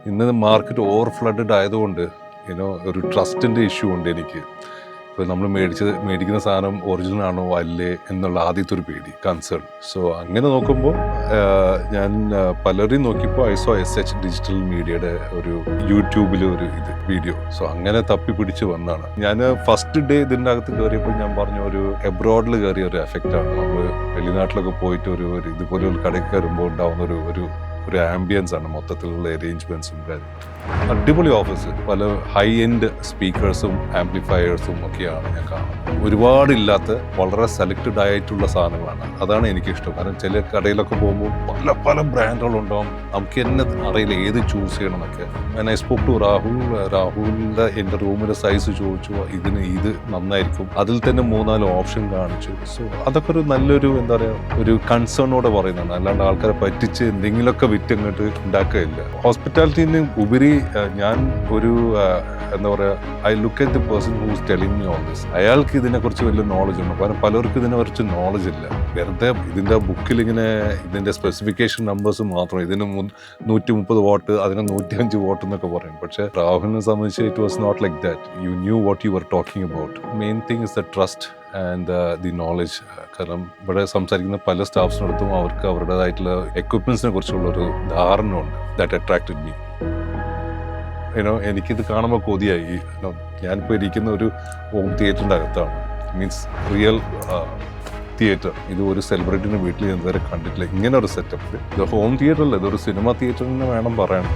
ഇന്ന് market over flooded ആയതുകൊണ്ട് ഒരു ട്രസ്റ്റിൻ്റെ ഇഷ്യൂ ഉണ്ട് എനിക്ക്. ഇപ്പോൾ നമ്മൾ മേടിക്കുന്ന സാധനം ഒറിജിനൽ ആണോ അല്ലേ എന്നുള്ള ആദ്യത്തെ ഒരു പേടി, കൺസേൺ. സോ അങ്ങനെ നോക്കുമ്പോൾ ഞാൻ പലരെയും നോക്കിയപ്പോൾ SH ഡിജിറ്റൽ മീഡിയയുടെ ഒരു യൂട്യൂബിൽ ഒരു വീഡിയോ. സോ അങ്ങനെ തപ്പി പിടിച്ച് വന്നതാണ്. ഞാൻ ഫസ്റ്റ് ഡേ ഇതിൻ്റെ അകത്ത് കയറിയപ്പോൾ ഞാൻ പറഞ്ഞ ഒരു എബ്രോഡിൽ കയറിയ ഒരു എഫക്റ്റാണ്. നമ്മൾ വെളിനാട്ടിലൊക്കെ പോയിട്ട് ഒരു ഇതുപോലെ ഒരു കടയിൽ കയറുമ്പോൾ ഉണ്ടാവുന്ന ഒരു ആംബിയൻസ് ആണ് മൊത്തത്തിലുള്ള അറേഞ്ച്മെന്റ്സും കാര്യങ്ങളും. അടിപൊളി ഓഫീസ്, പല ഹൈ എൻഡ് സ്പീക്കേഴ്സും ആംപ്ലിഫയേഴ്സും ഒക്കെയാണ് ഞാൻ കാണുന്നത്. ഒരുപാടില്ലാത്ത വളരെ സെലക്റ്റഡ് ആയിട്ടുള്ള സാധനങ്ങളാണ്. അതാണ് എനിക്കിഷ്ടം. കാരണം ചില കടയിലൊക്കെ പോകുമ്പോൾ പല പല ബ്രാൻഡുകളുണ്ടാവും, നമുക്ക് തന്നെ അറിയില്ല ഏത് ചൂസ് ചെയ്യണം എന്നൊക്കെ. ഞാൻ സ്പോക്ക് ടു രാഹുലിൻ്റെ എൻ്റെ റൂമിൻ്റെ സൈസ് ചോദിച്ചു, ഇത് നന്നായിരിക്കും. അതിൽ തന്നെ 3-4 ഓപ്ഷൻ കാണിച്ചു. സോ അതൊക്കെ ഒരു നല്ലൊരു ഒരു കൺസേണോടെ പറയുന്നതാണ്, അല്ലാണ്ട് ആൾക്കാരെ പറ്റിച്ച് എന്തെങ്കിലുമൊക്കെ വിറ്റങ്ങോട്ട് ഉണ്ടാക്കുകയില്ല. ഹോസ്പിറ്റാലിറ്റിന് ഉപരി ഞാൻ ഒരു I look at the person who's telling me all this. അയാൾക്ക് ഇതിനെക്കുറിച്ച് വലിയ നോളജ് ഉണ്ട്. കാരണം പലർക്കും ഇതിനെക്കുറിച്ച് നോളജ് ഇല്ല. വെറുതെ ഇതിൻ്റെ ബുക്കിൽ ഇങ്ങനെ ഇതിൻ്റെ സ്പെസിഫിക്കേഷൻ നമ്പേഴ്സ് മാത്രം, ഇതിന് 130 വാട്ട്, അതിന് 105 വാട്ട് എന്നൊക്കെ പറയും. പക്ഷേ രാഹുലിനെ സംബന്ധിച്ച് it was not like that. You knew what you were talking about. Main thing is the trust and the knowledge. കാരണം ഇവിടെ സംസാരിക്കുന്ന പല സ്റ്റാഫ്സിനടുത്തും അവർക്ക് അവരുടേതായിട്ടുള്ള എക്വിപ്മെന്റ്സിനെ കുറിച്ചുള്ള ഒരു ധാരണ ഉണ്ട്. That attracted me. എനിക്കിത് കാണുമ്പോൾ കൊതിയായി. ഞാനിപ്പോൾ ഇരിക്കുന്ന ഒരു ഹോം തിയേറ്ററിൻ്റെ അകത്താണ്. Means real theatre. ഇത് ഒരു സെലിബ്രിറ്റിൻ്റെ വീട്ടിൽ ഞാൻ ഇതുവരെ കണ്ടിട്ടില്ല ഇങ്ങനെ ഒരു സെറ്റപ്പ്. ഇത് ഹോം തിയേറ്റർ അല്ല, ഇതൊരു സിനിമ തിയേറ്റർ എന്ന് വേണം പറയാൻ.